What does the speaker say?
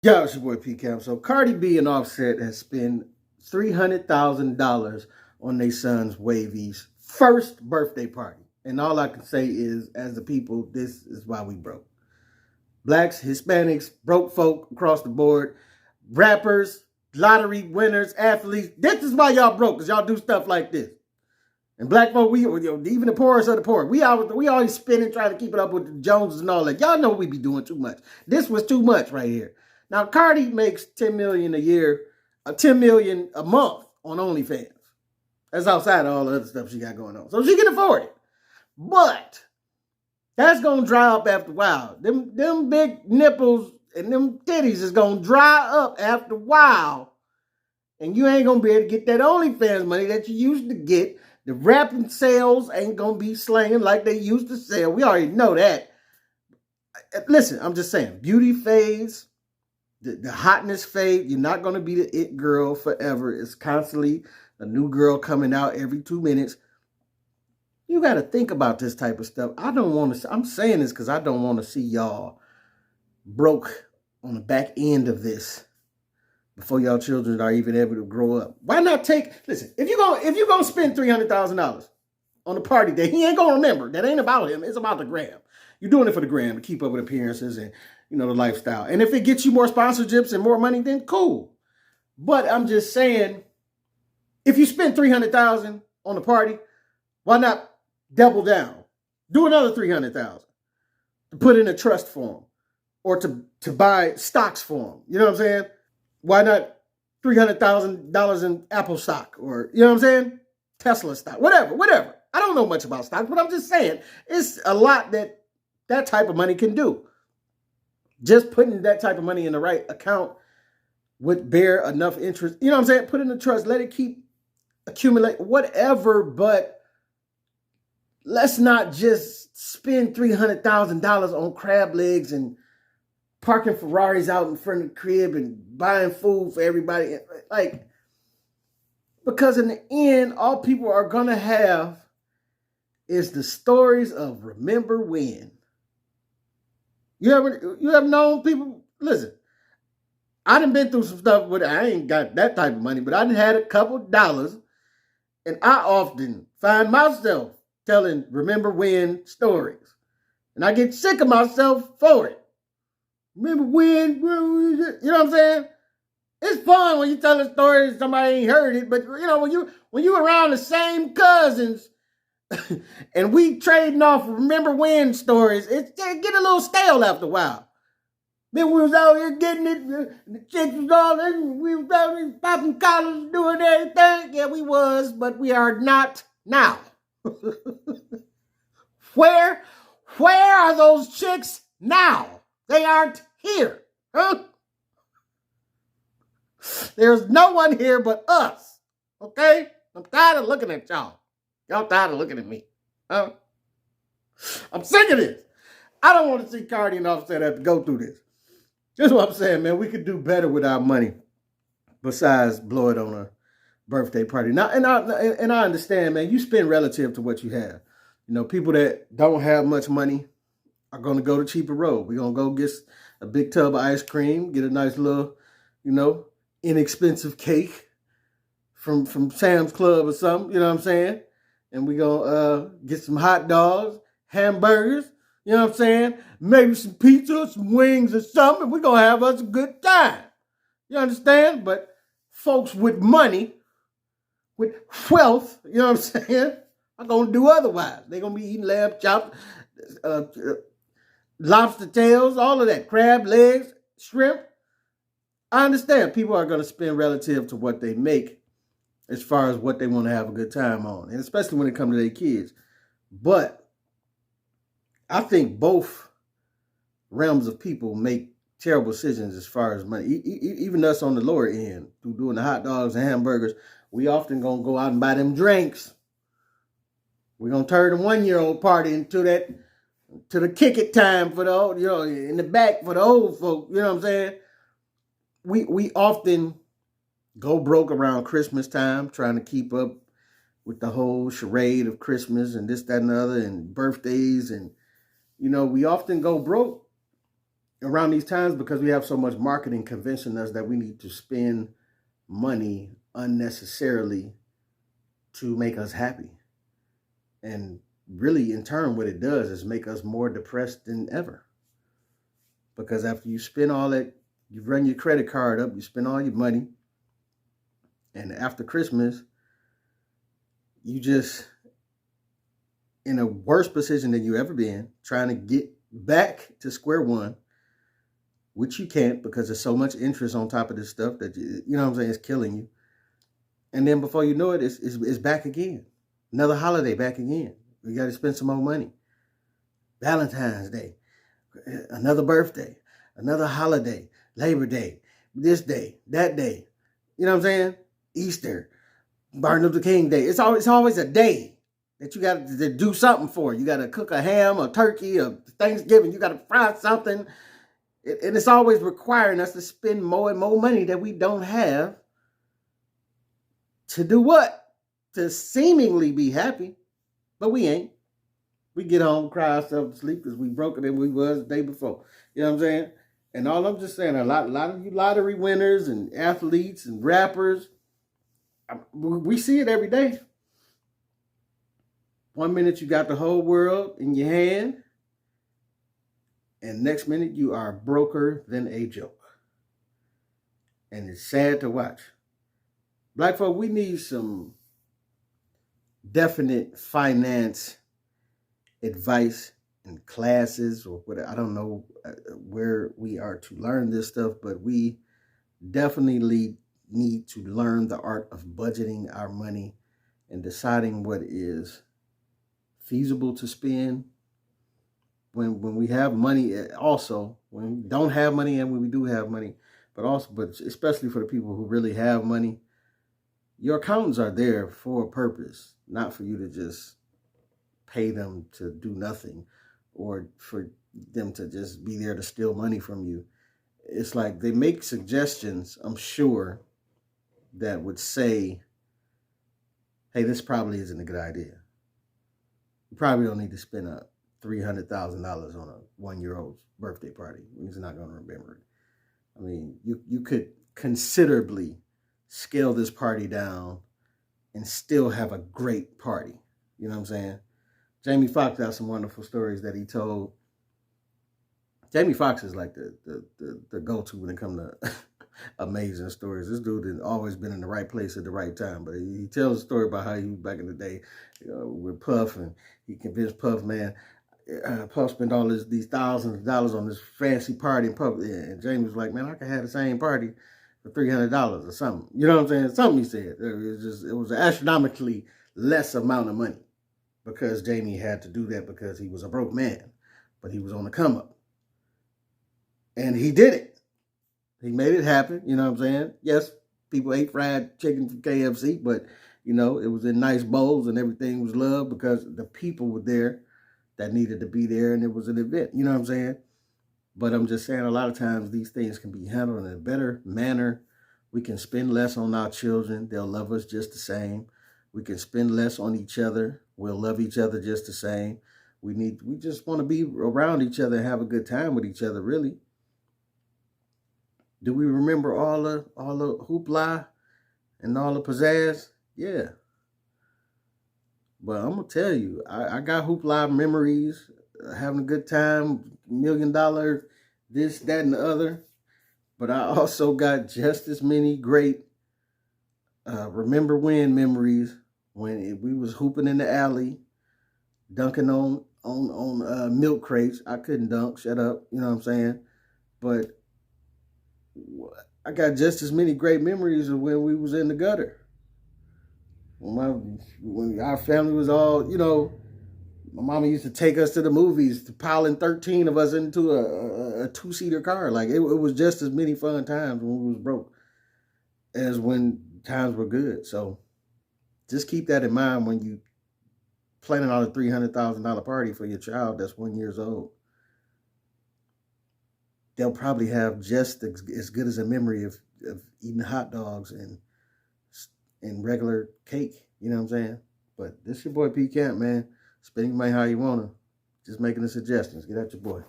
Yo, it's your boy P Camp. So Cardi B and Offset has spent $300,000 on their son's Wavies' first birthday party. And all I can say is, as the people, this is why we broke. Blacks, Hispanics, broke folk across the board, rappers, lottery winners, athletes. This is why y'all broke, because y'all do stuff like this. And black folk, even the poorest of the poor, we always spinning trying to keep it up with the Joneses and all that. Y'all know we be doing too much. This was too much right here. Now Cardi makes $10 million a year, $10 million a month on OnlyFans. That's outside of all the other stuff she got going on, so she can afford it. But that's gonna dry up after a while. Them big nipples and them titties is gonna dry up after a while, and you ain't gonna be able to get that OnlyFans money that you used to get. The rapping sales ain't gonna be slanging like they used to sell. We already know that. Listen, I'm just saying, beauty fades, the hotness fade. You're not gonna be the it girl forever. It's constantly a new girl coming out every 2 minutes. You got to think about this type of stuff. I don't want to. I'm saying this because I don't want to see y'all broke on the back end of this before y'all children are even able to grow up. Why not listen, if you're gonna spend $300,000 on a party that he ain't gonna remember, that ain't about him, it's about the gram. You're doing it for the gram to keep up with appearances and the lifestyle. And if it gets you more sponsorships and more money, then cool. But I'm just saying, if you spend $300,000 on the party, why not double down? Do another $300,000 to put in a trust for him, or to buy stocks for him. You know what I'm saying? Why not $300,000 in Apple stock, or you know what I'm saying? Tesla stock, whatever. I don't know much about stocks, but I'm just saying it's a lot that type of money can do. Just putting that type of money in the right account would bear enough interest. You know what I'm saying? Put in the trust, let it keep accumulate, whatever, but let's not just spend $300,000 on crab legs and parking Ferraris out in front of the crib and buying food for everybody. Like, because in the end, all people are going to have is the stories of remember when. You ever known people? Listen, I done been through some stuff with, I ain't got that type of money, but I done had a couple dollars, and I often find myself telling remember when stories. And I get sick of myself for it. Remember when, you know what I'm saying? It's fun when you tell a story and somebody ain't heard it, but when you around the same cousins and we trading off remember when stories, it get a little stale after a while. Then we was out here getting it, the chicks was all in, we was out here popping collars, doing everything. Yeah, we was, but we are not now. Where are those chicks now? They aren't here. Huh? There's no one here but us. Okay? I'm tired of looking at y'all. Y'all tired of looking at me. Huh? I'm sick of this. I don't want to see Cardi and Offset have to go through this. Just what I'm saying, man. We could do better with our money besides blow it on a birthday party. Now, and I understand, man. You spend relative to what you have. People that don't have much money are going to go the cheaper road. We're going to go get a big tub of ice cream, get a nice little, inexpensive cake from Sam's Club or something, you know what I'm saying? And we're going to get some hot dogs, hamburgers, you know what I'm saying? Maybe some pizza, some wings or something. We're going to have us a good time. You understand? But folks with money, with wealth, you know what I'm saying, are going to do otherwise. They're going to be eating lamb chops, lobster tails, all of that, crab legs, shrimp. I understand people are going to spend relative to what they make as far as what they want to have a good time on, and especially when it comes to their kids. But I think both realms of people make terrible decisions as far as money. Even us on the lower end, through doing the hot dogs and hamburgers, we often going to go out and buy them drinks. We're going to turn the 1-year-old party into the kick it time for the old, in the back for the old folk, you know what I'm saying? We often go broke around Christmas time, trying to keep up with the whole charade of Christmas and this, that, and the other, and birthdays. And, we often go broke around these times, because we have so much marketing convincing us that we need to spend money unnecessarily to make us happy. And really, in turn, what it does is make us more depressed than ever. Because after you spend all that, you run your credit card up, you spend all your money, and after Christmas, you just in a worse position than you ever been, trying to get back to square one, which you can't because there's so much interest on top of this stuff that you know what I'm saying, it's killing you. And then before you know it, it's back again. Another holiday back again. You got to spend some more money. Valentine's Day, another birthday, another holiday, Labor Day, this day, that day. You know what I'm saying? Easter, Martin Luther King Day. It's always a day that you got to do something for. You got to cook a ham, a turkey, a Thanksgiving. You got to fry something. And it's always requiring us to spend more and more money that we don't have to do what? To seemingly be happy. But we ain't. We get home, cry ourselves to sleep because we broke than we was the day before. You know what I'm saying? And all I'm just saying, a lot of you lottery winners and athletes and rappers, we see it every day. 1 minute you got the whole world in your hand, and next minute you are broker than a joke. And it's sad to watch. Black folk, we need some definite finance advice and classes or whatever. I don't know where we are to learn this stuff, but we definitely need to learn the art of budgeting our money and deciding what is feasible to spend when we have money, also when we don't have money and when we do have money, but especially for the people who really have money. Your accountants are there for a purpose, not for you to just pay them to do nothing or for them to just be there to steal money from you. It's like they make suggestions, I'm sure, that would say, hey, this probably isn't a good idea. You probably don't need to spend $300,000 on a 1-year-old's birthday party when he's not going to remember it. I mean, you could considerably scale this party down and still have a great party. You know what I'm saying? Jamie Foxx has some wonderful stories that he told. Jamie Foxx is like the go-to when it comes to amazing stories. This dude has always been in the right place at the right time. But he tells a story about how he was back in the day with Puff, and he convinced Puff, man, Puff spent all these thousands of dollars on this fancy party in public. And Jamie was like, man, I could have the same party for $300 or something. You know what I'm saying? Something he said. It was an astronomically less amount of money because Jamie had to do that because he was a broke man, but he was on the come up. And he did it. He made it happen. You know what I'm saying? Yes, people ate fried chicken from KFC, but, you know, it was in nice bowls and everything was loved because the people were there that needed to be there and it was an event. You know what I'm saying? But I'm just saying a lot of times these things can be handled in a better manner. We can spend less on our children. They'll love us just the same. We can spend less on each other. We'll love each other just the same. We just want to be around each other and have a good time with each other, really. Do we remember all the hoopla and all the pizzazz? Yeah. But I'm going to tell you, I got hoopla memories, having a good time, $1 million, this, that, and the other. But I also got just as many great remember when memories when we was hooping in the alley, dunking on milk crates. I couldn't dunk, shut up, you know what I'm saying? But I got just as many great memories of when we was in the gutter. When our family was all, you know, my mama used to take us to the movies, piling 13 of us into a two-seater car. Like, it was just as many fun times when we was broke as when times were good. So just keep that in mind when you planning on a $300,000 party for your child that's 1 year old. They'll probably have just as good as a memory of eating hot dogs and regular cake. You know what I'm saying? But this your boy P. Camp, man. Spending money how you want to. Just making the suggestions. Get at your boy.